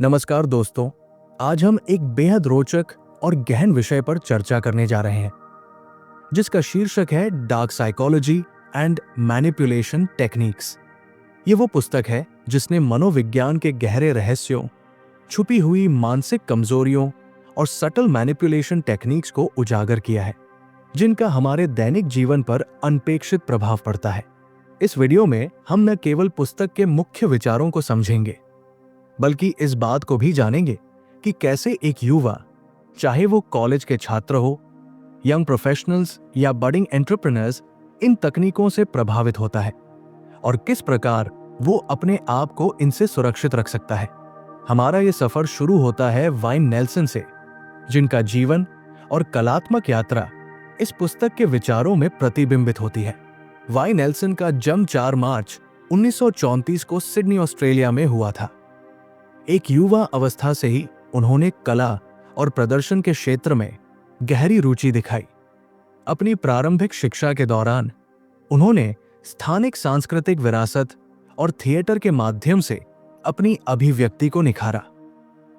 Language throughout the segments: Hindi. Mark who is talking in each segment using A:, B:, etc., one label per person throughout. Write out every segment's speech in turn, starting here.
A: नमस्कार दोस्तों, आज हम एक बेहद रोचक और गहन विषय पर चर्चा करने जा रहे हैं, जिसका शीर्षक है dark psychology and manipulation techniques. ये वो पुस्तक है जिसने मनोविज्ञान के गहरे रहस्यों, छुपी हुई मानसिक कमजोरियों और सटल मैनिपुलेशन टेक्निक्स को उजागर किया है, जिनका हमारे दैनिक जीवन पर अनपेक्षित प्रभाव पड़ता है। इस वीडियो में हम न केवल पुस्तक के मुख्य विचारों को समझेंगे, बल्कि इस बात को भी जानेंगे कि कैसे एक युवा, चाहे वो कॉलेज के छात्र हो, यंग प्रोफेशनल्स या बडिंग एंटरप्रेन्योर्स, इन तकनीकों से प्रभावित होता है और किस प्रकार वो अपने आप को इनसे सुरक्षित रख सकता है। हमारा ये सफर शुरू होता है वाइन नेल्सन से, जिनका जीवन और कलात्मक यात्रा इस पुस्तक के विचारों में प्रतिबिंबित होती है। वाइन नेल्सन का जन्म 4 मार्च 1934 को सिडनी, ऑस्ट्रेलिया में हुआ था। एक युवा अवस्था से ही उन्होंने कला और प्रदर्शन के क्षेत्र में गहरी रुचि दिखाई। अपनी प्रारंभिक शिक्षा के दौरान उन्होंने स्थानिक सांस्कृतिक विरासत और थिएटर के माध्यम से अपनी अभिव्यक्ति को निखारा।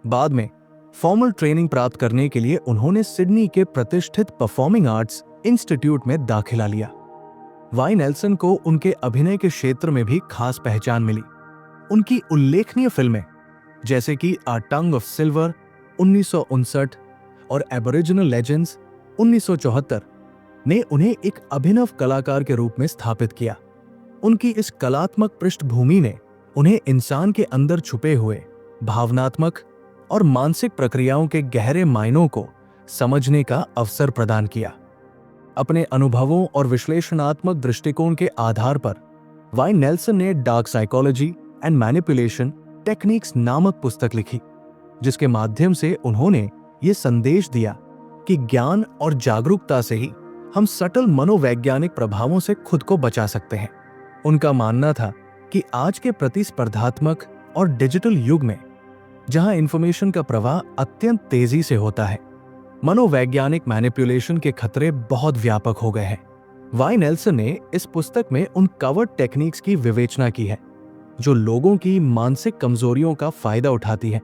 A: बाद में फॉर्मल ट्रेनिंग प्राप्त करने के लिए उन्होंने सिडनी के प्रतिष्ठित परफॉर्मिंग आर्ट्स इंस्टीट्यूट में दाखिला लिया। वाइन नेल्सन को उनके अभिनय के क्षेत्र में भी खास पहचान मिली। उनकी उल्लेखनीय फिल्में जैसे कि अ टंग ऑफ सिल्वर 1959 और एबोरिजिनल लेजेंड्स 1974 ने उन्हें एक अभिनव कलाकार के रूप में स्थापित किया। उनकी इस कलात्मक पृष्ठभूमि ने उन्हें इंसान के अंदर छुपे हुए भावनात्मक और मानसिक प्रक्रियाओं के गहरे मायनों को समझने का अवसर प्रदान किया। अपने अनुभवों और विश्लेषणात्मक दृष्टिकोण के आधार पर वाइन नेल्सन ने dark psychology and manipulation techniques नामक पुस्तक लिखी, जिसके माध्यम से उन्होंने ये संदेश दिया कि ज्ञान और जागरूकता से ही हम सटल मनोवैज्ञानिक प्रभावों से खुद को बचा सकते हैं। उनका मानना था कि आज के प्रतिस्पर्धात्मक और डिजिटल युग में, जहां इंफॉर्मेशन का प्रवाह अत्यंत तेजी से होता है, मनोवैज्ञानिक मैनिपुलेशन के खतरे बहुत व्यापक हो गए हैं। वाइन नेल्सन ने इस पुस्तक में उन कवर्ड टेक्निक्स की विवेचना की है जो लोगों की मानसिक कमजोरियों का फायदा उठाती है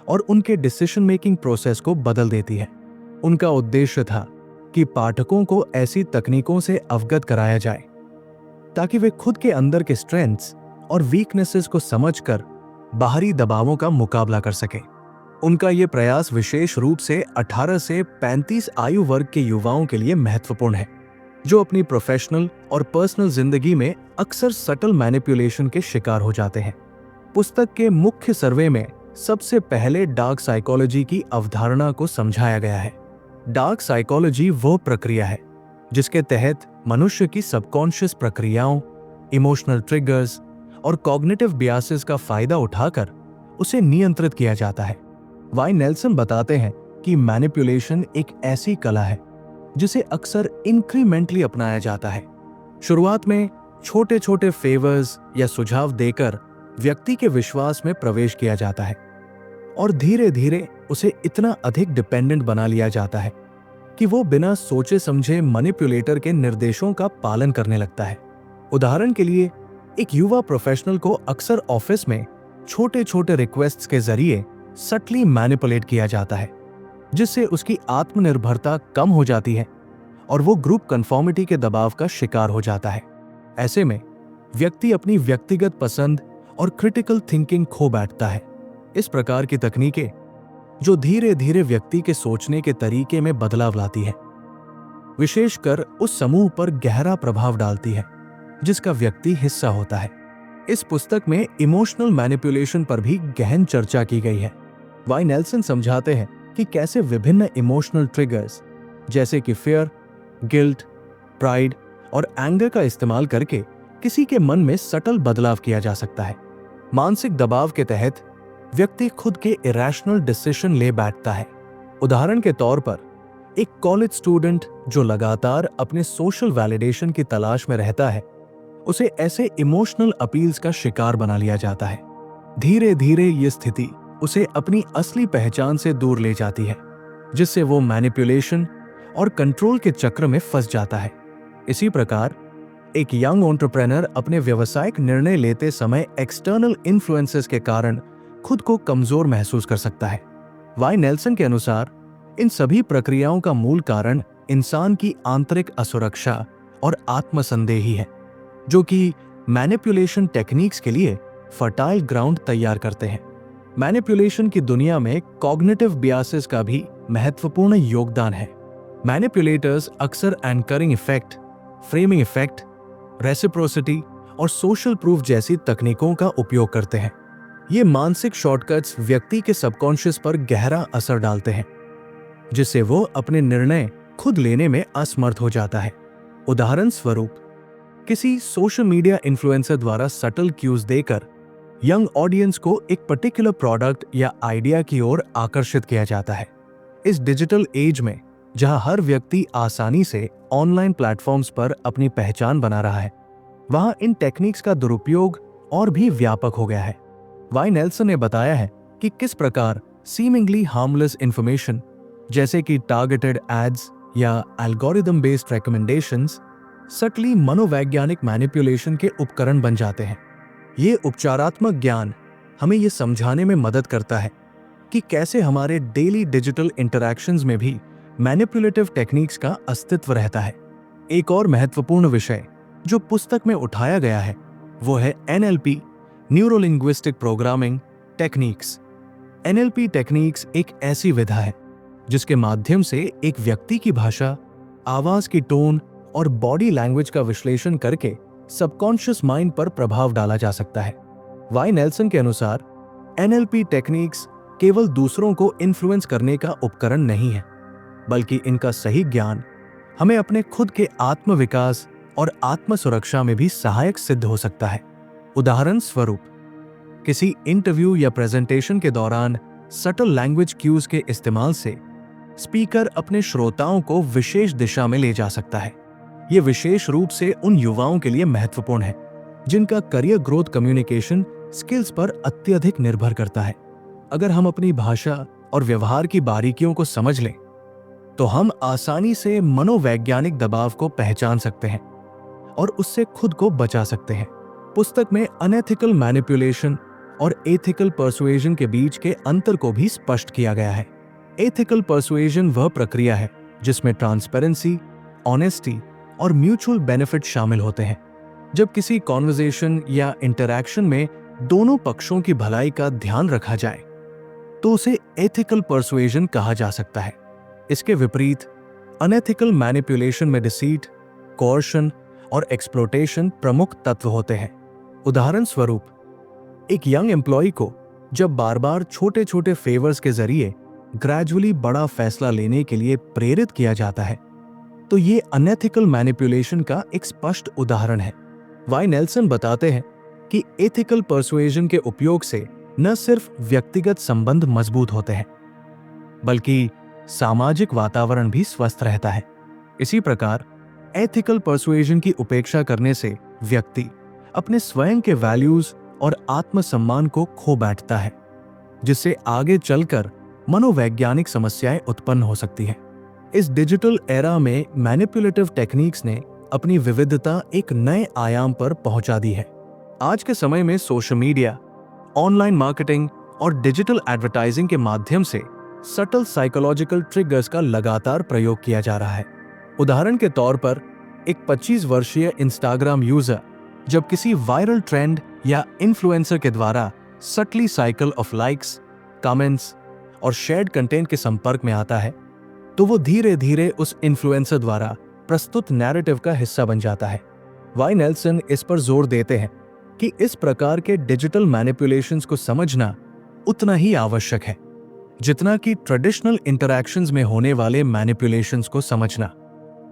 A: और उनके डिसीजन मेकिंग प्रोसेस को बदल देती है। उनका उद्देश्य था कि पाठकों को ऐसी तकनीकों से अवगत कराया जाए ताकि वे खुद के अंदर के स्ट्रेंथ्स और वीकनेसेस को समझकर बाहरी दबावों का मुकाबला कर सके। उनका यह प्रयास विशेष रूप से 18 से 35 आयु वर्ग के युवाओं के लिए महत्वपूर्ण है, जो अपनी प्रोफेशनल और पर्सनल जिंदगी में अक्सर सटल मैनिपुलेशन के शिकार हो जाते हैं। पुस्तक के मुख्य सर्वे में सबसे पहले डार्क साइकोलॉजी की अवधारणा को समझाया गया है। डार्क साइकोलॉजी वह प्रक्रिया है जिसके तहत मनुष्य की सबकॉन्शियस प्रक्रियाओं, इमोशनल ट्रिगर्स और कॉग्निटिव बियासेस का फायदा उठाकर उसे नियंत्रित किया जाता है। वाइन नेल्सन बताते हैं कि मैनिपुलेशन एक ऐसी कला है जिसे अक्सर इंक्रीमेंटली अपनाया जाता है। शुरुआत में छोटे छोटे फेवर्स या सुझाव देकर व्यक्ति के विश्वास में प्रवेश किया जाता है और धीरे धीरे उसे इतना अधिक डिपेंडेंट बना लिया जाता है कि वो बिना सोचे समझे मैनिपुलेटर के निर्देशों का पालन करने लगता है। उदाहरण के लिए, एक युवा प्रोफेशनल को अक्सर ऑफिस में छोटे छोटे रिक्वेस्ट्स के जरिए सटली मैनिपुलेट किया जाता है, जिससे उसकी आत्मनिर्भरता कम हो जाती है और वो ग्रुप कन्फॉर्मिटी के दबाव का शिकार हो जाता है। ऐसे में व्यक्ति अपनी व्यक्तिगत पसंद और क्रिटिकल थिंकिंग खो बैठता है। इस प्रकार की तकनीकें, जो धीरे धीरे व्यक्ति के सोचने के तरीके में बदलाव लाती है, विशेषकर उस समूह पर गहरा प्रभाव डालती है जिसका व्यक्ति हिस्सा होता है। इस पुस्तक में इमोशनल मैनिपुलेशन पर भी गहन चर्चा की गई है। वाइन नेल्सन समझाते हैं कि कैसे विभिन्न इमोशनल ट्रिगर्स जैसे कि फियर, गिल्ट, प्राइड और एंगर का इस्तेमाल करके किसी के मन में सटल बदलाव किया जा सकता है। मानसिक दबाव के तहत व्यक्ति खुद के इरेशनल डिसीजन ले बैठता है। उदाहरण के तौर पर, एक कॉलेज स्टूडेंट जो लगातार अपने सोशल वैलिडेशन की तलाश में रहता है, उसे ऐसे इमोशनल अपील्स का शिकार बना लिया जाता है। धीरे धीरे ये स्थिति उसे अपनी असली पहचान से दूर ले जाती है, जिससे वो मैनिपुलेशन और कंट्रोल के चक्र में फंस जाता है। इसी प्रकार एक यंग एंटरप्रेन्योर अपने व्यावसायिक निर्णय लेते समय एक्सटर्नल इन्फ्लुएंसेस के कारण खुद को कमजोर महसूस कर सकता है। वाई नेल्सन के अनुसार इन सभी प्रक्रियाओं का मूल कारण इंसान की आंतरिक असुरक्षा और आत्मसंदेही है, जो कि मैनिपुलेशन टेक्निक्स के लिए फर्टाइल ग्राउंड तैयार करते हैं। मैनिपुलेशन की दुनिया में कॉग्निटिव बियासेस का भी महत्वपूर्ण योगदान है। मैनिपुलेटर्स अक्सर anchoring effect, framing effect, reciprocity और सोशल प्रूफ जैसी तकनीकों का उपयोग करते हैं। ये मानसिक शॉर्टकट्स व्यक्ति के सबकॉन्शियस पर गहरा असर डालते हैं, जिससे वो अपने निर्णय खुद लेने में असमर्थ हो जाता है। उदाहरण स्वरूप, किसी सोशल मीडिया इन्फ्लुएंसर द्वारा सटल क्यूज देकर यंग ऑडियंस को एक पर्टिकुलर प्रोडक्ट या आइडिया की ओर आकर्षित किया जाता है। इस डिजिटल एज में जहां हर व्यक्ति आसानी से ऑनलाइन प्लेटफॉर्म्स पर अपनी पहचान बना रहा है, वहां इन टेक्निक्स का दुरुपयोग और भी व्यापक हो गया है। वाई नेल्सन ने बताया है कि किस प्रकार सीमिंगली हार्मलेस इंफॉर्मेशन जैसे कि टारगेटेड एड्स या एल्गोरिदम बेस्ड रिकमेंडेशंस सटली मनोवैज्ञानिक मैनिपुलेशन के उपकरण बन जाते हैं। ये उपचारात्मक ज्ञान हमें ये समझाने में मदद करता है कि कैसे हमारे डेली डिजिटल इंटरैक्शंस में भी मैनिपुलेटिव टेक्निक्स का अस्तित्व रहता है। एक और महत्वपूर्ण विषय जो पुस्तक में उठाया गया है वो है NLP, neuro linguistic programming techniques. NLP techniques एक ऐसी विधा है जिसके माध्यम से एक व्यक्ति की भाषा, आवाज की टोन और बॉडी लैंग्वेज का विश्लेषण करके सबकॉन्शियस माइंड पर प्रभाव डाला जा सकता है। वाई नेल्सन के अनुसार NLP टेक्निक्स केवल दूसरों को इन्फ्लुएंस करने का उपकरण नहीं है, बल्कि इनका सही ज्ञान हमें अपने खुद के आत्मविकास और आत्म सुरक्षा में भी सहायक सिद्ध हो सकता है। उदाहरण स्वरूप, किसी इंटरव्यू या प्रेजेंटेशन के दौरान सटल लैंग्वेज क्यूज के इस्तेमाल से स्पीकर अपने श्रोताओं को विशेष दिशा में ले जा सकता है। ये विशेष रूप से उन युवाओं के लिए महत्वपूर्ण है जिनका करियर ग्रोथ कम्युनिकेशन स्किल्स पर अत्यधिक निर्भर करता है। अगर हम अपनी भाषा और व्यवहार की बारीकियों को समझ लें तो हम आसानी से मनोवैज्ञानिक दबाव को पहचान सकते हैं और उससे खुद को बचा सकते हैं। पुस्तक में अनएथिकल मैनिपुलेशन और एथिकल पर्सुएजन के बीच के अंतर को भी स्पष्ट किया गया है। एथिकल पर्सुएजन वह प्रक्रिया है जिसमें ट्रांसपेरेंसी, ऑनेस्टी और म्यूचुअल बेनिफिट शामिल होते हैं। जब किसी कॉन्वर्सेशन या इंटरैक्शन में दोनों पक्षों की भलाई का ध्यान रखा जाए तो उसे एथिकल पर्सुएजन कहा जा सकता है। इसके विपरीत अनएथिकल मैनिपुलेशन में डिसीट, कोर्शन और एक्सप्लोटेशन प्रमुख तत्व होते हैं। उदाहरण स्वरूप, एक यंग एम्प्लॉय को जब बार बार छोटे छोटे फेवर्स के जरिए ग्रेजुअली बड़ा फैसला लेने के लिए प्रेरित किया जाता है तो ये अनएथिकल मैनिपुलेशन का एक स्पष्ट उदाहरण है। वाई नेल्सन बताते हैं कि एथिकल पर्सुएजन के उपयोग से न सिर्फ व्यक्तिगत संबंध मजबूत होते हैं बल्कि सामाजिक वातावरण भी स्वस्थ रहता है। इसी प्रकार एथिकल पर्सुएजन की उपेक्षा करने से व्यक्ति अपने स्वयं के वैल्यूज और आत्मसम्मान को खो बैठता है, जिससे आगे चलकर मनोवैज्ञानिक समस्याएं उत्पन्न हो सकती हैं। इस डिजिटल एरा में मैनिपुलेटिव टेक्निक्स ने अपनी विविधता एक नए आयाम पर पहुंचा दी है। आज के समय में सोशल मीडिया, ऑनलाइन मार्केटिंग और डिजिटल एडवर्टाइजिंग के माध्यम से सटल साइकोलॉजिकल ट्रिगर्स का लगातार प्रयोग किया जा रहा है। उदाहरण के तौर पर, एक 25 वर्षीय इंस्टाग्राम यूजर जब किसी वायरल ट्रेंड या इन्फ्लुएंसर के द्वारा subtly cycle of likes, comments और शेयर्ड कंटेंट के संपर्क में आता है तो वो धीरे धीरे उस इन्फ्लुएंसर द्वारा प्रस्तुत नैरेटिव का हिस्सा बन जाता है। वाई नेल्सन इस पर जोर देते हैं कि इस प्रकार के डिजिटल मैनिपुलेशंस को समझना उतना ही आवश्यक है जितना कि ट्रेडिशनल इंटरैक्शंस में होने वाले मैनिपुलेशंस को समझना।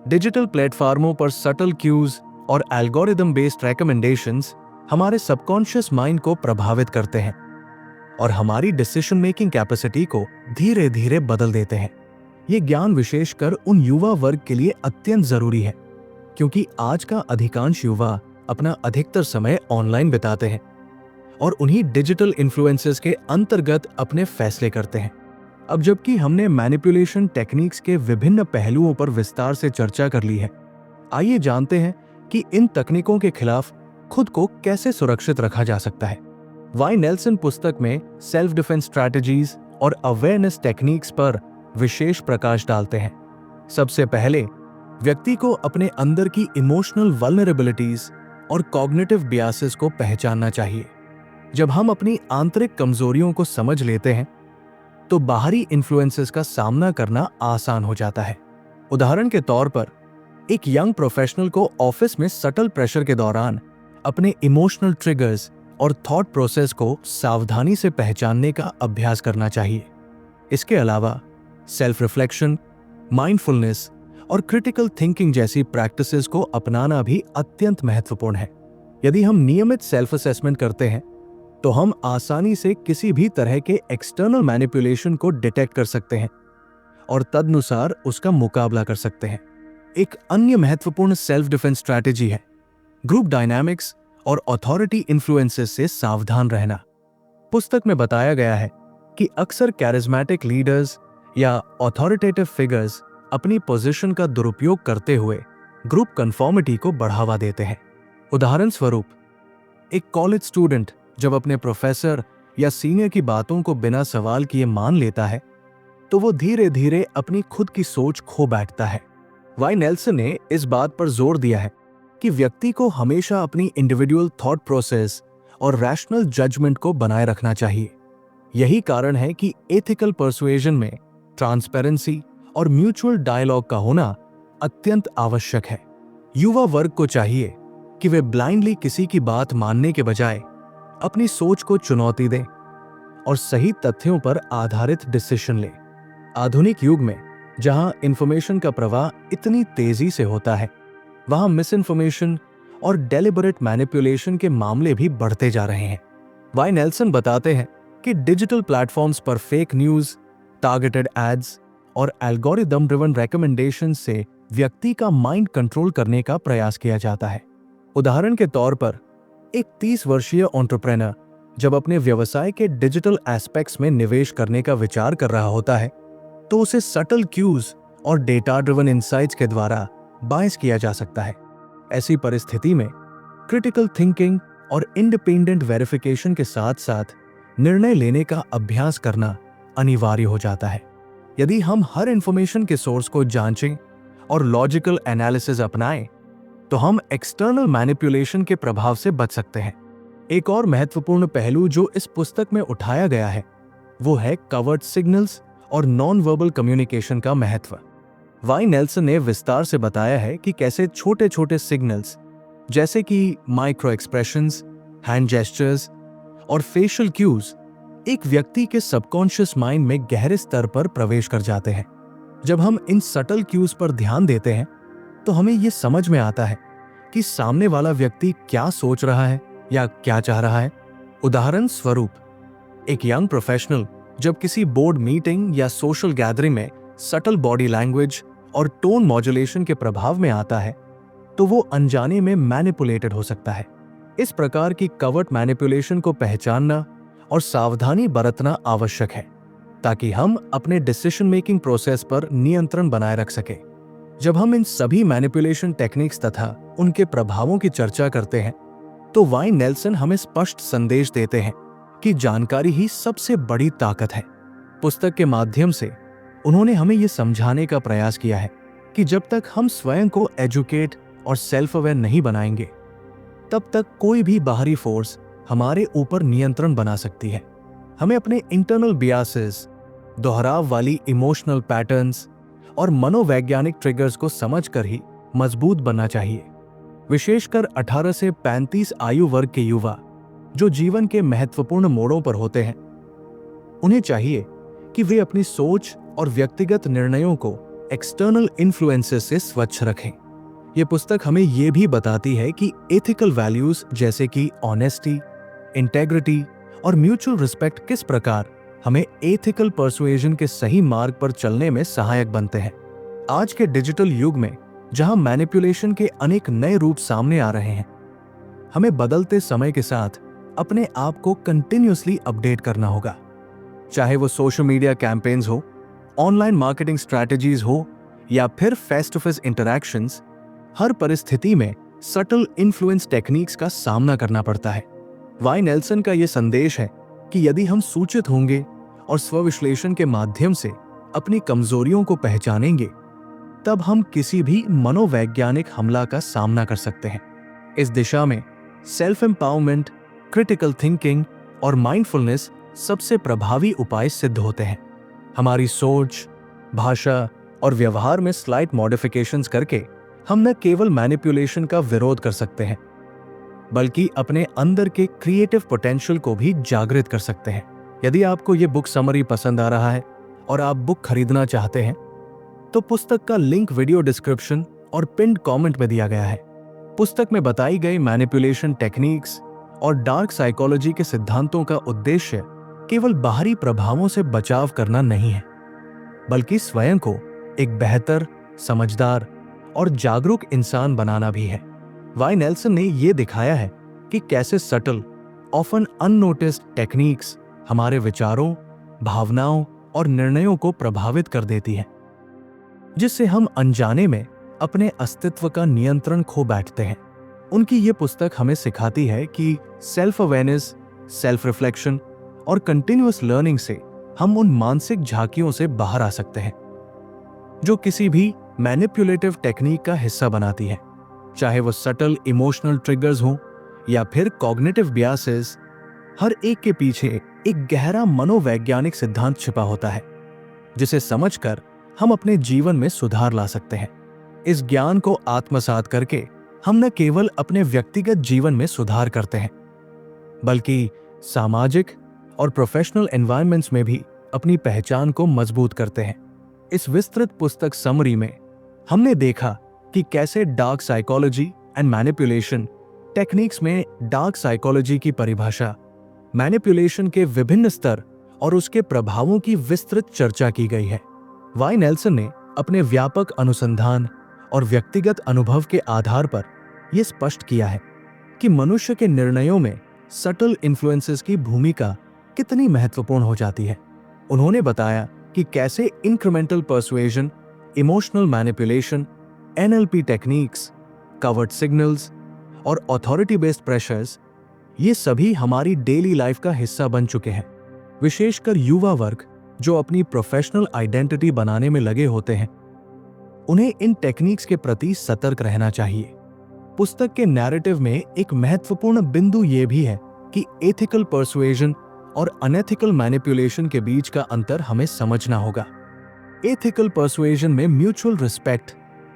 A: डिजिटल प्लेटफॉर्मों पर सटल क्यूज और एल्गोरिदम बेस्ड रिकमेंडेशंस हमारे सबकॉन्शियस माइंड को प्रभावित करते हैं और हमारी डिसीजन मेकिंग कैपेसिटी को धीरे धीरे बदल देते हैं। ये ज्ञान विशेषकर उन युवा वर्ग के लिए अत्यंत जरूरी है क्योंकि आज का अधिकांश युवा अपना अधिकतर समय ऑनलाइन बिताते हैं और उन्हीं डिजिटल इन्फ्लुएंसेस के अंतर्गत अपने फैसले करते हैं। अब जबकि हमने मैनिपुलेशन टेक्निक्स के विभिन्न पहलुओं पर विस्तार से चर्चा कर ली है, आइए जानते हैं कि इन तकनीकों के खिलाफ खुद को कैसे सुरक्षित रखा जा सकता है। वाई नेल्सन पुस्तक में सेल्फ डिफेंस स्ट्रैटेजीज और अवेयरनेस टेक्निक्स पर विशेष प्रकाश डालते हैं। सबसे पहले व्यक्ति को अपने अंदर की इमोशनल वल्नरेबिलिटीज और कॉग्निटिव बियासेस को पहचानना चाहिए। जब हम अपनी आंतरिक कमजोरियों को समझ लेते हैं तो बाहरी इन्फ्लुएंसेस का सामना करना आसान हो जाता है। उदाहरण के तौर पर एक यंग प्रोफेशनल को ऑफिस में सटल प्रेशर के दौरान अपने इमोशनल ट्रिगर्स और थॉट प्रोसेस को सावधानी से पहचानने का अभ्यास करना चाहिए। इसके अलावा सेल्फ रिफ्लेक्शन, माइंडफुलनेस और क्रिटिकल थिंकिंग जैसी प्रैक्टिसेस को अपनाना भी अत्यंत महत्वपूर्ण है। यदि हम नियमित सेल्फ असेसमेंट करते हैं तो हम आसानी से किसी भी तरह के एक्सटर्नल मैनिपुलेशन को डिटेक्ट कर सकते हैं और तदनुसार उसका मुकाबला कर सकते हैं। एक अन्य महत्वपूर्ण सेल्फ डिफेंस स्ट्रैटेजी है ग्रुप डायनामिक्स और अथॉरिटी इन्फ्लुएंसेस से सावधान रहना। पुस्तक में बताया गया है कि अक्सर कैरिज्मेटिक लीडर्स या अथॉरिटेटिव फिगर्स अपनी पोजीशन का दुरुपयोग करते हुए ग्रुप कन्फॉर्मिटी को बढ़ावा देते हैं। उदाहरण स्वरूप, एक कॉलेज स्टूडेंट जब अपने प्रोफेसर या सीनियर की बातों को बिना सवाल किए मान लेता है तो वो धीरे धीरे अपनी खुद की सोच खो बैठता है। वाई नेल्सन ने इस बात पर जोर दिया है कि व्यक्ति को हमेशा अपनी इंडिविजुअल थॉट प्रोसेस और रैशनल जजमेंट को बनाए रखना चाहिए। यही कारण है कि एथिकल पर्सुएजन में ट्रांसपेरेंसी और म्यूचुअल डायलॉग का होना अत्यंत आवश्यक है। युवा वर्ग को चाहिए कि वे ब्लाइंडली किसी की बात मानने के बजाय अपनी सोच को चुनौती दें और सही तथ्यों पर आधारित डिसीजन लें। आधुनिक युग में जहां इंफॉर्मेशन का प्रवाह इतनी तेजी से होता है, वहां मिस इन्फॉर्मेशन और डेलिबरेट मैनिपुलेशन के मामले भी बढ़ते जा रहे हैं। वाई नेल्सन बताते हैं कि डिजिटल प्लेटफॉर्म्स पर फेक न्यूज, टारगेटेड एड्स और एल्गोरिदम ड्रिवन रिकमेंडेशन से व्यक्ति का माइंड कंट्रोल करने का प्रयास किया जाता है। उदाहरण के तौर पर, एक 30 वर्षीय एंटरप्रेन्योर जब अपने व्यवसाय के डिजिटल एस्पेक्ट्स में निवेश करने का विचार कर रहा होता है तो उसे सटल क्यूज और डेटा ड्रिवन इनसाइट्स के द्वारा बायस किया जा सकता है। ऐसी परिस्थिति में क्रिटिकल थिंकिंग और इंडिपेंडेंट वेरिफिकेशन के साथ साथ निर्णय लेने का अभ्यास करना अनिवार्य हो जाता है। यदि हम हर इंफॉर्मेशन के सोर्स को जांचें और लॉजिकल एनालिसिस अपनाएं तो हम एक्सटर्नल मैनिपुलेशन के प्रभाव से बच सकते हैं। एक और महत्वपूर्ण पहलू जो इस पुस्तक में उठाया गया है वो है कवर्ड सिग्नल्स और नॉन वर्बल कम्युनिकेशन का महत्व। वाई नेल्सन ने विस्तार से बताया है कि कैसे छोटे छोटे सिग्नल्स जैसे कि माइक्रो एक्सप्रेशंस, हैंड जेस्चर्स और फेशियल क्यूज एक व्यक्ति के सबकॉन्शियस माइंड में गहरे स्तर पर प्रवेश कर जाते हैं। जब हम इन सटल क्यूज पर ध्यान देते हैं तो हमें यह समझ में आता है कि सामने वाला व्यक्ति क्या सोच रहा है या क्या चाह रहा है। उदाहरण स्वरूप, एक यंग प्रोफेशनल जब किसी बोर्ड मीटिंग या सोशल गैदरिंग में सटल बॉडी लैंग्वेज और टोन मॉड्यूलेशन के प्रभाव में आता है तो वो अनजाने में मैनिपुलेटेड हो सकता है। इस प्रकार की कवर्ट मैनिपुलेशन को पहचानना और सावधानी बरतना आवश्यक है ताकि हम अपने डिसीजन मेकिंग प्रोसेस पर नियंत्रण बनाए रख सके। जब हम इन सभी मैनिपुलेशन टेक्निक्स तथा उनके प्रभावों की चर्चा करते हैं तो वाई नेल्सन हमें स्पष्ट संदेश देते हैं कि जानकारी ही सबसे बड़ी ताकत है। पुस्तक के माध्यम से उन्होंने हमें यह समझाने का प्रयास किया है कि जब तक हम स्वयं को एजुकेट और सेल्फ अवेयर नहीं बनाएंगे तब तक कोई भी बाहरी फोर्स हमारे ऊपर नियंत्रण बना सकती है। हमें अपने इंटरनल बियासेस, दोहराव वाली इमोशनल पैटर्न्स और मनोवैज्ञानिक ट्रिगर्स को समझकर ही मजबूत बनना चाहिए। विशेषकर 18 से 35 आयु वर्ग के युवा जो जीवन के महत्वपूर्ण मोड़ों पर होते हैं, उन्हें चाहिए कि वे अपनी सोच और व्यक्तिगत निर्णयों को एक्सटर्नल इन्फ्लुएंसेस से स्वच्छ रखें। यह पुस्तक हमें यह भी बताती है कि एथिकल वैल्यूज जैसे कि ऑनेस्टी, इंटेग्रिटी और म्यूचुअल रिस्पेक्ट किस प्रकार हमें एथिकल पर्सुएजन के सही मार्ग पर चलने में सहायक बनते हैं। आज के डिजिटल युग में जहां मैनिपुलेशन के अनेक नए रूप सामने आ रहे हैं, हमें बदलते समय के साथ अपने आप को कंटिन्यूअसली अपडेट करना होगा। चाहे वो सोशल मीडिया कैंपेन्स हो, ऑनलाइन मार्केटिंग स्ट्रैटेजीज हो या फिर फेस टू फेस इंटरैक्शंस, हर परिस्थिति में सटल इन्फ्लुएंस टेक्निक्स का सामना करना पड़ता है। वाई नेल्सन का यह संदेश है कि यदि हम सूचित होंगे और स्वविश्लेषण के माध्यम से अपनी कमजोरियों को पहचानेंगे, तब हम किसी भी मनोवैज्ञानिक हमला का सामना कर सकते हैं। इस दिशा में सेल्फ एम्पावरमेंट, क्रिटिकल थिंकिंग और माइंडफुलनेस सबसे प्रभावी उपाय सिद्ध होते हैं। हमारी सोच, भाषा और व्यवहार में स्लाइट मॉडिफिकेशंस करके हम न केवल मैनिपुलेशन का विरोध कर सकते हैं, बल्कि अपने अंदर के क्रिएटिव पोटेंशियल को भी जागृत कर सकते हैं। यदि आपको ये बुक समरी पसंद आ रहा है और आप बुक खरीदना चाहते हैं, तो पुस्तक का लिंक वीडियो डिस्क्रिप्शन और पिन्ड कमेंट में दिया गया है। पुस्तक में बताई गई मैनिपुलेशन टेक्निक्स और डार्क साइकोलॉजी के सिद्धांतों का उद्देश्य केवल बाहरी प्रभावों से बचाव करना नहीं है, बल्कि स्वयं को एक बेहतर, समझदार और जागरूक इंसान बनाना भी है। वाई नेल्सन ने यह दिखाया है कि कैसे सटल, ऑफन अननोटिस्ड टेक्निक्स हमारे विचारों, भावनाओं और निर्णयों को प्रभावित कर देती है, जिससे हम अनजाने में अपने अस्तित्व का नियंत्रण खो बैठते हैं। उनकी ये पुस्तक हमें सिखाती है कि सेल्फ अवेयरनेस, सेल्फ रिफ्लेक्शन और कंटिन्यूअस लर्निंग से हम उन मानसिक झांकियों से बाहर आ सकते हैं जो किसी भी मैनिपुलेटिव टेक्निक का हिस्सा बनाती है, चाहे वो सटल इमोशनल ट्रिगर्स हों या फिर कॉग्निटिव बियासेस। हर एक के पीछे एक गहरा मनोवैज्ञानिक सिद्धांत छिपा होता है, जिसे समझकर हम अपने जीवन में सुधार ला सकते हैं। इस ज्ञान को आत्मसात करके हम न केवल अपने व्यक्तिगत जीवन में सुधार करते हैं, बल्कि सामाजिक और प्रोफेशनल एनवायरनमेंट्स में भी अपनी पहचान को मजबूत करते हैं। इस विस्तृत पुस्तक समरी में हमने देखा कि कैसे dark psychology and manipulation techniques में डार्क साइकोलॉजी की परिभाषा, मैनिपुलेशन के विभिन्न स्तर और उसके प्रभावों की विस्तृत चर्चा की गई है। वाई नेल्सन ने अपने व्यापक अनुसंधान और व्यक्तिगत अनुभव के आधार पर यह स्पष्ट किया है कि मनुष्य के निर्णयों में सटल इन्फ्लुएंसेस की भूमिका कितनी महत्वपूर्ण हो जाती है। उन्होंने बताया कि कैसे incremental persuasion, emotional manipulation, NLP techniques, covered signals और अथॉरिटी बेस्ड प्रेशर्स, ये सभी हमारी डेली लाइफ का हिस्सा बन चुके हैं। विशेषकर युवा वर्ग जो अपनी प्रोफेशनल आइडेंटिटी बनाने में लगे होते हैं, उन्हें इन टेक्निक्स के प्रति सतर्क रहना चाहिए। पुस्तक के नैरेटिव में एक महत्वपूर्ण बिंदु यह भी है कि एथिकल पर्सुएजन और अनएथिकल मैनिपुलेशन के बीच का अंतर हमें समझना होगा। एथिकल पर्सुएजन में म्यूचुअल रिस्पेक्ट,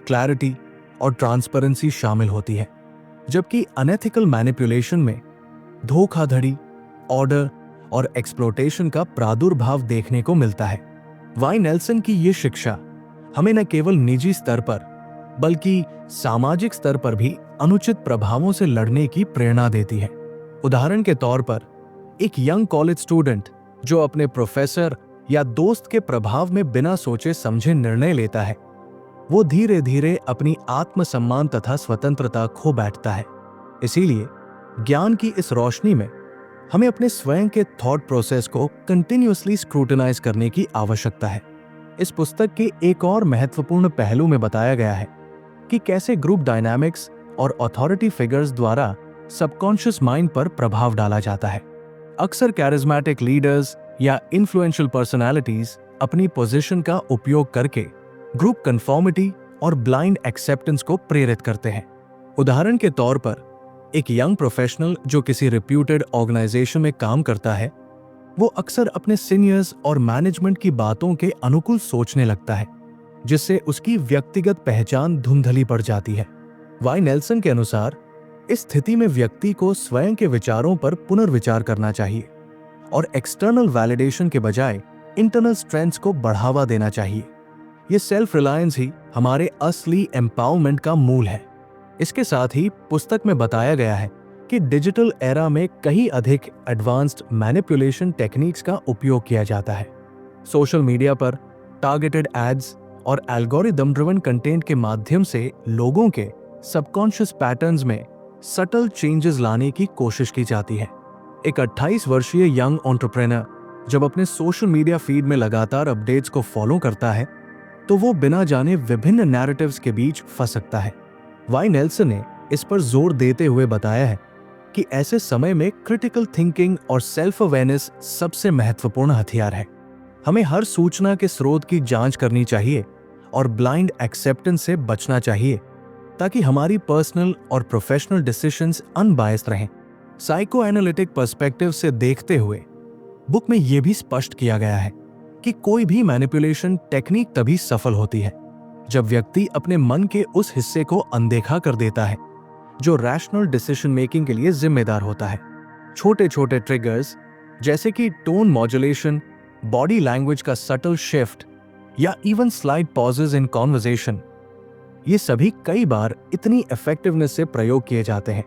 A: क्लैरिटी और ट्रांसपेरेंसी शामिल होती है, जबकि अनएथिकल मैनिपुलेशन में धोखाधड़ी, ऑर्डर और एक्सप्लॉयटेशन का प्रादुर्भाव देखने को मिलता है। वाई नेल्सन की ये शिक्षा हमें न केवल निजी स्तर पर बल्कि सामाजिक स्तर पर भी अनुचित प्रभावों से लड़ने की प्रेरणा देती है। उदाहरण के तौर पर एक यंग कॉलेज स्टूडेंट जो अपने प्रोफेसर या दोस्त के प्रभाव में बिना सोचे समझे निर्णय लेता है, वो धीरे धीरे अपनी आत्मसम्मान तथा स्वतंत्रता खो बैठता है। इसीलिए ज्ञान की इस रोशनी में हमें अपने स्वयं के थॉट प्रोसेस को कंटिन्यूअसली स्क्रूटिनाइज करने की आवश्यकता है। इस पुस्तक के एक और महत्वपूर्ण पहलू में बताया गया है कि कैसे ग्रुप डायनामिक्स और अथॉरिटी फिगर्स द्वारा सबकॉन्शियस माइंड पर प्रभाव डाला जाता है। अक्सर कैरिज्मेटिक लीडर्स या इन्फ्लुएंशियल पर्सनालिटीज अपनी पोजीशन का उपयोग करके ग्रुप कन्फॉर्मिटी और ब्लाइंड एक्सेप्टेंस को प्रेरित करते हैं। उदाहरण के तौर पर एक यंग प्रोफेशनल जो किसी रिप्यूटेड ऑर्गेनाइजेशन में काम करता है, वो अक्सर अपने सीनियर्स और मैनेजमेंट की बातों के अनुकूल सोचने लगता है, जिससे उसकी व्यक्तिगत पहचान धुंधली पड़ जाती है। वाई नेल्सन के अनुसार इस स्थिति में व्यक्ति को स्वयं के विचारों पर पुनर्विचार करना चाहिए और एक्सटर्नल वैलिडेशन के बजाय इंटरनल स्ट्रेंथ्स को बढ़ावा देना चाहिए। ये सेल्फ रिलायंस ही हमारे असली एम्पावरमेंट का मूल है। इसके साथ ही पुस्तक में बताया गया है कि डिजिटल एरा में कहीं अधिक एडवांस्ड मैनिपुलेशन टेक्निक्स का उपयोग किया जाता है। सोशल मीडिया पर टारगेटेड एड्स और एल्गोरिदम ड्रिवन कंटेंट के माध्यम से लोगों के सबकॉन्शियस पैटर्न्स में सटल चेंजेस लाने की कोशिश की जाती है। एक 28 वर्षीय यंग एंटरप्रेन्योर जब अपने सोशल मीडिया फीड में लगातार अपडेट्स को फॉलो करता है, तो वो बिना जाने विभिन्न नैरेटिव्स के बीच फंस सकता है। वाई नेल्सन ने इस पर जोर देते हुए बताया है कि ऐसे समय में क्रिटिकल थिंकिंग और सेल्फ अवेयरनेस सबसे महत्वपूर्ण हथियार है। हमें हर सूचना के स्रोत की जांच करनी चाहिए और ब्लाइंड एक्सेप्टेंस से बचना चाहिए, ताकि हमारी पर्सनल और प्रोफेशनल डिसीजंस अनबायस्ड रहें। साइको एनालिटिक पर्सपेक्टिव से देखते हुए बुक में यह भी स्पष्ट किया गया है कि कोई भी मैनिपुलेशन टेक्निक तभी सफल होती है जब व्यक्ति अपने मन के उस हिस्से को अनदेखा कर देता है जो रैशनल डिसीजन मेकिंग के लिए जिम्मेदार होता है। छोटे छोटे ट्रिगर्स जैसे कि टोन मॉड्यूलेशन, बॉडी लैंग्वेज का सटल शिफ्ट या even slight pauses in conversation, ये सभी कई बार इतनी इफेक्टिवनेस से प्रयोग किए जाते हैं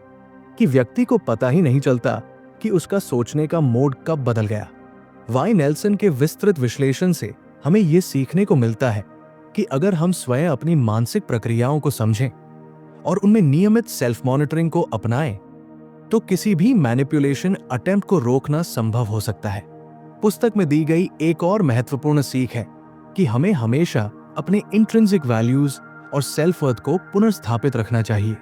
A: कि व्यक्ति को पता ही नहीं चलता कि उसका सोचने का मोड कब बदल गया। वाई नेल्सन के विस्तृत विश्लेषण से हमें यह सीखने को मिलता है कि अगर हम स्वयं अपनी मानसिक प्रक्रियाओं को समझें और उनमें नियमित सेल्फ मॉनिटरिंग को अपनाएं, तो किसी भी मैनिपुलेशन अटेम्प्ट को रोकना संभव हो सकता है। पुस्तक में दी गई एक और महत्वपूर्ण सीख है कि हमें हमेशा अपने इंट्रिंसिक वैल्यूज और सेल्फ वर्थ को पुनर्स्थापित रखना चाहिए।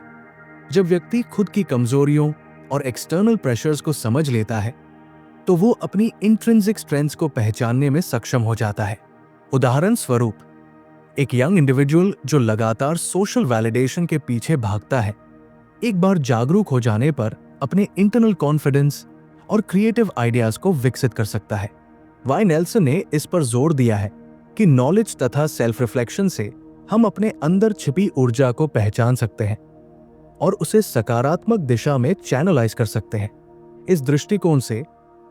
A: जब व्यक्ति खुद की कमजोरियों और एक्सटर्नल प्रेशर्स को समझ लेता है, तो वो अपनी इंट्रिंसिक स्ट्रेंथ्स को पहचानने में सक्षम हो जाता है। उदाहरण स्वरूप, एक यंग इंडिविजुअल जो लगातार सोशल वैलिडेशन के पीछे भागता है, एक बार जागरूक हो जाने पर अपने इंटरनल कॉन्फिडेंस और क्रिएटिव आइडियाज को विकसित कर सकता है। वाई नेल्सन ने इस पर जोर दिया है कि नॉलेज तथा सेल्फ रिफ्लेक्शन से हम अपने अंदर छिपी ऊर्जा को पहचान सकते हैं और उसे सकारात्मक दिशा में चैनलाइज कर सकते हैं। इस दृष्टिकोण से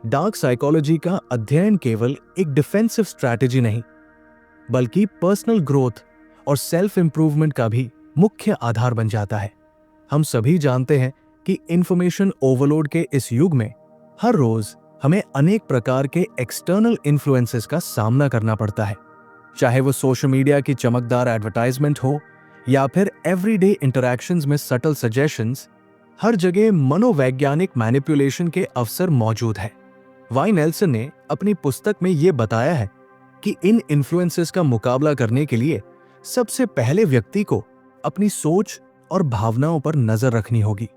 A: डार्क साइकोलॉजी का अध्ययन केवल एक डिफेंसिव स्ट्रैटेजी नहीं, बल्कि पर्सनल ग्रोथ और सेल्फ इंप्रूवमेंट का भी मुख्य आधार बन जाता है। हम सभी जानते हैं कि इंफॉर्मेशन ओवरलोड के इस युग में हर रोज हमें अनेक प्रकार के एक्सटर्नल इन्फ्लुएंसेस का सामना करना पड़ता है, चाहे वो सोशल मीडिया की चमकदार एडवर्टाइजमेंट हो या फिर एवरीडे इंटरैक्शंस में सटल सजेशंस। हर जगह मनोवैज्ञानिक मैनिपुलेशन के अवसर मौजूद है। वाई नेल्सन ने अपनी पुस्तक में यह बताया है कि इन इन्फ्लुएंसेस का मुकाबला करने के लिए सबसे पहले व्यक्ति को अपनी सोच और भावनाओं पर नजर रखनी होगी।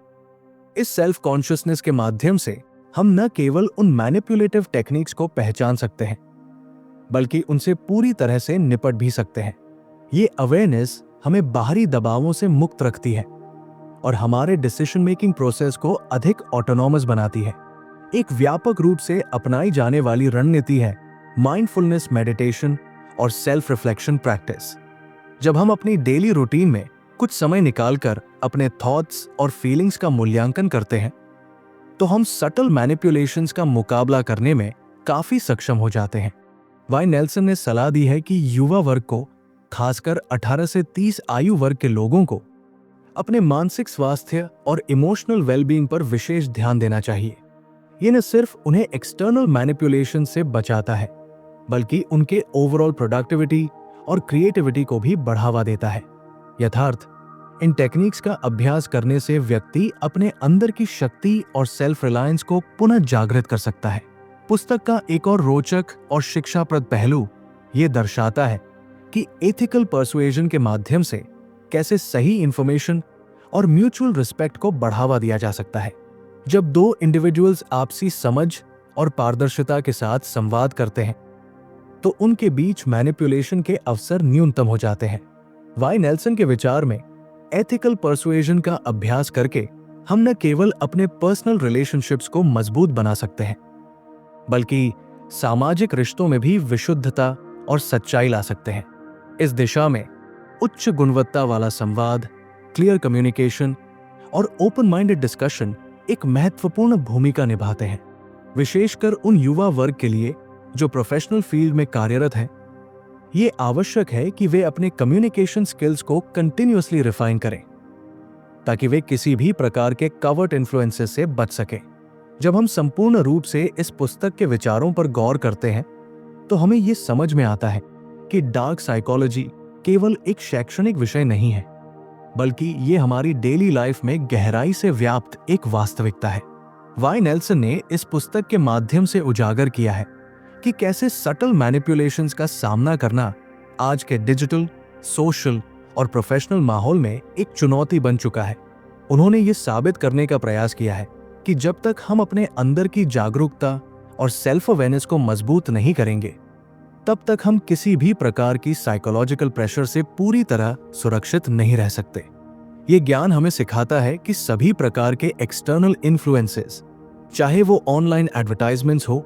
A: इस सेल्फ कॉन्शियसनेस के माध्यम से हम न केवल उन मैनिपुलेटिव टेक्निक्स को पहचान सकते हैं, बल्कि उनसे पूरी तरह से निपट भी सकते हैं। ये अवेयरनेस हमें बाहरी दबावों से मुक्त रखती है और हमारे डिसीजन मेकिंग प्रोसेस को अधिक ऑटोनॉमस बनाती है। एक व्यापक रूप से अपनाई जाने वाली रणनीति है माइंडफुलनेस मेडिटेशन और सेल्फ रिफ्लेक्शन प्रैक्टिस। जब हम अपनी डेली रूटीन में कुछ समय निकालकर अपने थॉट्स और फीलिंग्स का मूल्यांकन करते हैं, तो हम सटल मैनिपुलेशंस का मुकाबला करने में काफी सक्षम हो जाते हैं। वाई नेल्सन ने सलाह दी है कि युवा वर्ग को, खासकर 18 से 30 आयु वर्ग के लोगों को, अपने मानसिक स्वास्थ्य और इमोशनल वेलबींग पर विशेष ध्यान देना चाहिए। ये न सिर्फ उन्हें एक्सटर्नल मैनिपुलेशन से बचाता है, बल्कि उनके ओवरऑल प्रोडक्टिविटी और क्रिएटिविटी को भी बढ़ावा देता है। यथार्थ, इन टेक्निक्स का अभ्यास करने से व्यक्ति अपने अंदर की शक्ति और सेल्फ रिलायंस को पुनः जागृत कर सकता है। पुस्तक का एक और रोचक और शिक्षाप्रद पहलू ये दर्शाता है कि एथिकल पर्सुएजन के माध्यम से कैसे सही इंफॉर्मेशन और म्यूचुअल रिस्पेक्ट को बढ़ावा दिया जा सकता है। जब दो इंडिविजुअल्स आपसी समझ और पारदर्शिता के साथ संवाद करते हैं, तो उनके बीच मैनिपुलेशन के अवसर न्यूनतम हो जाते हैं। वाई नेल्सन के विचार में एथिकल पर्सुएजन का अभ्यास करके हम न केवल अपने पर्सनल रिलेशनशिप्स को मजबूत बना सकते हैं, बल्कि सामाजिक रिश्तों में भी विशुद्धता और सच्चाई ला सकते हैं। इस दिशा में उच्च गुणवत्ता वाला संवाद, क्लियर कम्युनिकेशन और ओपन माइंडेड डिस्कशन एक महत्वपूर्ण भूमिका निभाते हैं, विशेषकर उन युवा वर्ग के लिए जो प्रोफेशनल फील्ड में कार्यरत हैं। ये आवश्यक है कि वे अपने कम्युनिकेशन स्किल्स को कंटिन्यूअसली रिफाइन करें, ताकि वे किसी भी प्रकार के कवर्ट इन्फ्लुएंसेस से बच सकें। जब हम संपूर्ण रूप से इस पुस्तक के विचारों पर गौर करते हैं, तो हमें ये समझ में आता है कि डार्क साइकोलॉजी केवल एक शैक्षणिक विषय नहीं है, बल्कि ये हमारी डेली लाइफ में गहराई से व्याप्त एक वास्तविकता है। वाई नेल्सन ने इस पुस्तक के माध्यम से उजागर किया है कि कैसे सटल मैनिपुलेशंस का सामना करना आज के डिजिटल, सोशल और प्रोफेशनल माहौल में एक चुनौती बन चुका है। उन्होंने ये साबित करने का प्रयास किया है कि जब तक हम अपने अंदर की जागरूकता और सेल्फ अवेयरनेस को मजबूत नहीं करेंगे, तब तक हम किसी भी प्रकार की साइकोलॉजिकल प्रेशर से पूरी तरह सुरक्षित नहीं रह सकते। ये ज्ञान हमें सिखाता है कि सभी प्रकार के एक्सटर्नल इन्फ्लुएंसेस, चाहे वो ऑनलाइन एडवर्टाइजमेंट्स हो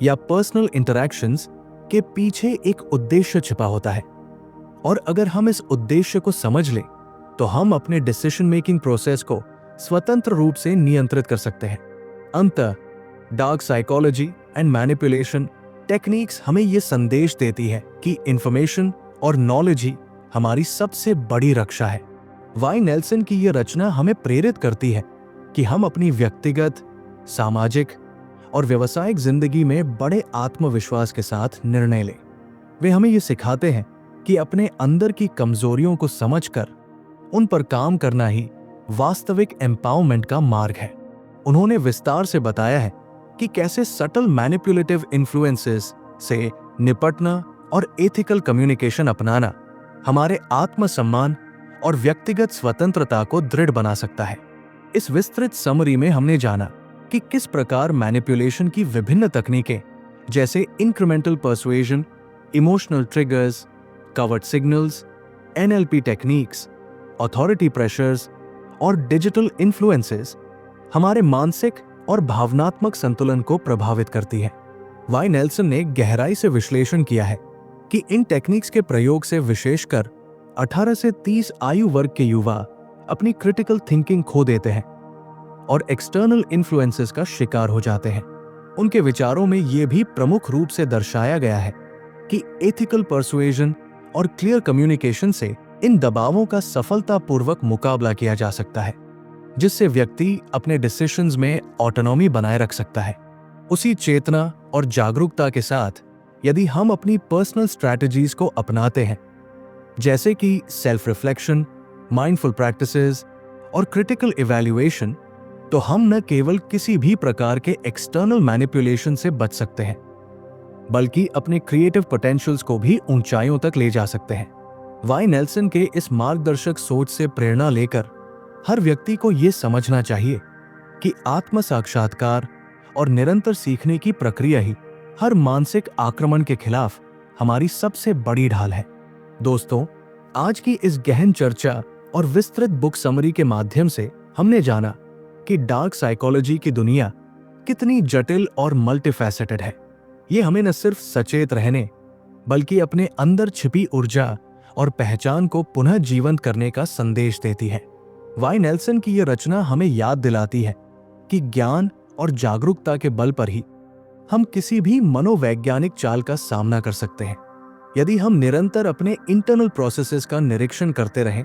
A: या पर्सनल इंटरैक्शंस, के पीछे एक उद्देश्य छिपा होता है। और अगर हम इस उद्देश्य को समझ लें तो हम अपने डिसीजन मेकिंग प्रोसेस को स्वतंत्र रूप से नियंत्रित कर सकते हैं। अंततः dark psychology and manipulation techniques हमें यह संदेश देती है कि इंफॉर्मेशन और नॉलेज ही हमारी सबसे बड़ी रक्षा है। वाई नेल्सन की यह रचना हमें प्रेरित करती है कि हम अपनी व्यक्तिगत, सामाजिक और व्यावसायिक जिंदगी में बड़े आत्मविश्वास के साथ निर्णय लें। वे हमें यह सिखाते हैं कि अपने अंदर की कमजोरियों को समझकर उन पर काम करना ही वास्तविक एम्पावरमेंट का मार्ग है। उन्होंने विस्तार से बताया है कि कैसे सटल मैनिपुलेटिव इन्फ्लुएंसेस से निपटना और एथिकल कम्युनिकेशन अपनाना हमारे आत्मसम्मान और व्यक्तिगत स्वतंत्रता को दृढ़ बना सकता है। इस विस्तृत समरी में हमने जाना कि किस प्रकार मैनिपुलेशन की विभिन्न तकनीकें जैसे incremental persuasion, emotional triggers, covered signals, NLP techniques, authority pressures और डिजिटल इन्फ्लुएंसेस हमारे मानसिक और भावनात्मक संतुलन को प्रभावित करती है। वाई नेल्सन ने गहराई से विश्लेषण किया है कि इन टेक्निक्स के प्रयोग से विशेषकर 18 से 30 आयु वर्ग के युवा अपनी क्रिटिकल थिंकिंग खो देते हैं और एक्सटर्नल इन्फ्लुएंसेस का शिकार हो जाते हैं। उनके विचारों में यह भी प्रमुख रूप से दर्शाया गया है कि एथिकल पर्सुएजन और क्लियर कम्युनिकेशन से इन दबावों का सफलतापूर्वक मुकाबला किया जा सकता है, जिससे व्यक्ति अपने डिसीजंस में ऑटोनॉमी बनाए रख सकता है। उसी चेतना और जागरूकता के साथ यदि हम अपनी पर्सनल स्ट्रैटेजीज को अपनाते हैं, जैसे कि सेल्फ रिफ्लेक्शन, माइंडफुल प्रैक्टिसेस और क्रिटिकल इवैल्यूएशन, तो हम न केवल किसी भी प्रकार के एक्सटर्नल मैनिपुलेशन से बच सकते हैं, बल्कि अपने क्रिएटिव पोटेंशियल्स को भी ऊंचाइयों तक ले जा सकते हैं। वाई नेल्सन के इस मार्गदर्शक सोच से प्रेरणा लेकर हर व्यक्ति को यह समझना चाहिए कि आत्म साक्षात्कार और निरंतर सीखने की प्रक्रिया ही हर मानसिक आक्रमण के खिलाफ हमारी सबसे बड़ी ढाल है। दोस्तों, आज की इस गहन चर्चा और विस्तृत बुक समरी के माध्यम से हमने जाना कि डार्क साइकोलॉजी की दुनिया कितनी जटिल और मल्टीफैसेटेड है। ये हमें न सिर्फ सचेत रहने बल्कि अपने अंदर छिपी ऊर्जा और पहचान को पुनः जीवंत करने का संदेश देती है। वाई नेल्सन की यह रचना हमें याद दिलाती है कि ज्ञान और जागरूकता के बल पर ही हम किसी भी मनोवैज्ञानिक चाल का सामना कर सकते हैं। यदि हम निरंतर अपने इंटरनल प्रोसेसेस का निरीक्षण करते रहें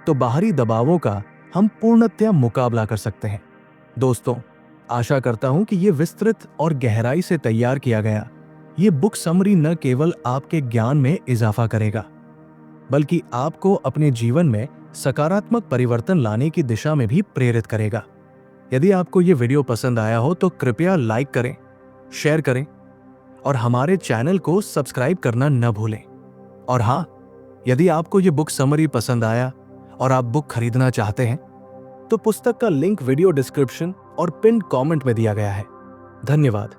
A: तो बाहरी दबावों का हम पूर्णतया मुकाबला कर सकते हैं। दोस्तों, आशा करता हूं कि यह विस्तृत और गहराई से तैयार किया गया ये बुक समरी न केवल आपके ज्ञान में इजाफा करेगा, बल्कि आपको अपने जीवन में सकारात्मक परिवर्तन लाने की दिशा में भी प्रेरित करेगा। यदि आपको ये वीडियो पसंद आया हो तो कृपया लाइक करें, शेयर करें और हमारे चैनल को सब्सक्राइब करना न भूलें। और हाँ, यदि आपको ये बुक समरी पसंद आया और आप बुक खरीदना चाहते हैं तो पुस्तक का लिंक वीडियो डिस्क्रिप्शन और पिन कमेंट में दिया गया है। धन्यवाद।